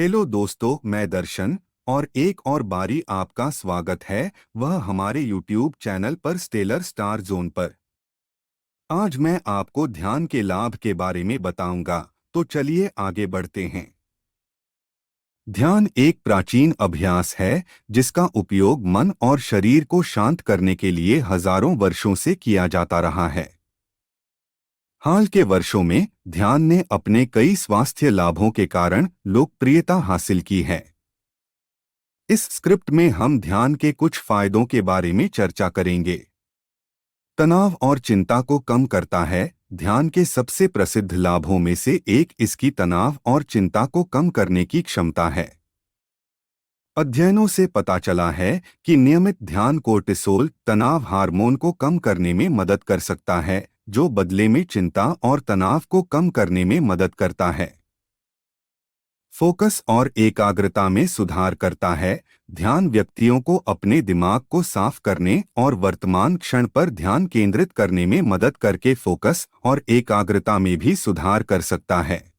Hello दोस्तों, मैं दर्शन और एक और बारी आपका स्वागत है वह हमारे YouTube चैनल पर स्टेलर स्टार जोन पर। आज मैं आपको ध्यान के लाभ के बारे में बताऊंगा, तो चलिए आगे बढ़ते हैं। ध्यान एक प्राचीन अभ्यास है जिसका उपयोग मन और शरीर को शांत करने के लिए हजारों वर्षों से किया जाता रहा है। हाल के वर्षों में ध्यान ने अपने कई स्वास्थ्य लाभों के कारण लोकप्रियता हासिल की है। इस स्क्रिप्ट में हम ध्यान के कुछ फायदों के बारे में चर्चा करेंगे। तनाव और चिंता को कम करता है। ध्यान के सबसे प्रसिद्ध लाभों में से एक इसकी तनाव और चिंता को कम करने की क्षमता है। अध्ययनों से पता चला है कि नियमित ध्यान कोर्टिसोल तनाव हार्मोन को कम करने में मदद कर सकता है, जो बदले में चिंता और तनाव को कम करने में मदद करता है। फोकस और एकाग्रता में सुधार करता है। ध्यान व्यक्तियों को अपने दिमाग को साफ करने और वर्तमान क्षण पर ध्यान केंद्रित करने में मदद करके फोकस और एकाग्रता में भी सुधार कर सकता है।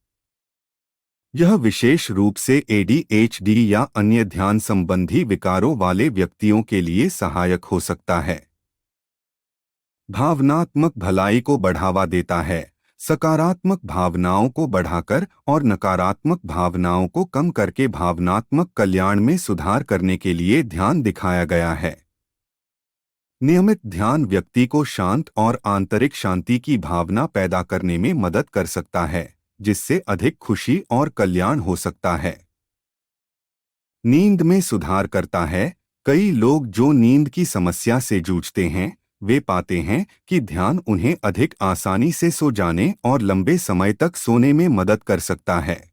यह विशेष रूप से ADHD या अन्य ध्यान संबंधी विकारों वाले व्यक्तियों के लिए सहायक हो सकता है। भावनात्मक भलाई को बढ़ावा देता है। सकारात्मक भावनाओं को बढ़ाकर और नकारात्मक भावनाओं को कम करके भावनात्मक कल्याण में सुधार करने के लिए ध्यान दिखाया गया है। नियमित ध्यान व्यक्ति को शांत और आंतरिक शांति की भावना पैदा करने में मदद कर सकता है, जिससे अधिक खुशी और कल्याण हो सकता है। नींद में सुधार करता है। कई लोग जो नींद की समस्या से जूझते हैं, वे पाते हैं कि ध्यान उन्हें अधिक आसानी से सो जाने और लंबे समय तक सोने में मदद कर सकता है।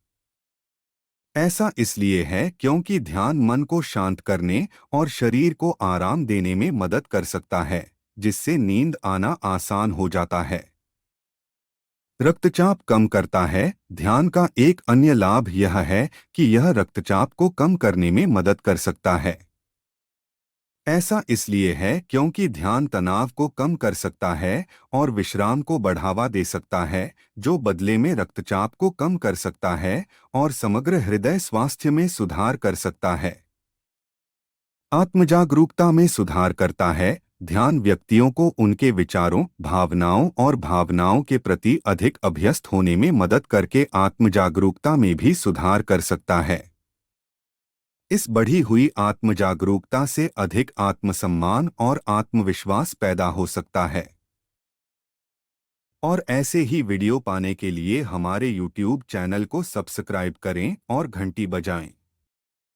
ऐसा इसलिए है क्योंकि ध्यान मन को शांत करने और शरीर को आराम देने में मदद कर सकता है, जिससे नींद आना आसान हो जाता है। रक्तचाप कम करता है। ध्यान का एक अन्य लाभ यह है कि यह रक्तचाप को कम करने में मदद कर सकता है। ऐसा इसलिए है क्योंकि ध्यान तनाव को कम कर सकता है और विश्राम को बढ़ावा दे सकता है, जो बदले में रक्तचाप को कम कर सकता है और समग्र हृदय स्वास्थ्य में सुधार कर सकता है। आत्मजागरूकता में सुधार करता है। ध्यान व्यक्तियों को उनके विचारों, भावनाओं के प्रति अधिक अभ्यस्त होने में मदद करके आत्मजागरूकता में भी सुधार कर सकता है। इस बढ़ी हुई आत्मजागरूकता से अधिक आत्मसम्मान और आत्मविश्वास पैदा हो सकता है। और ऐसे ही वीडियो पाने के लिए हमारे YouTube चैनल को सब्सक्राइब करें और घंटी बजाएं।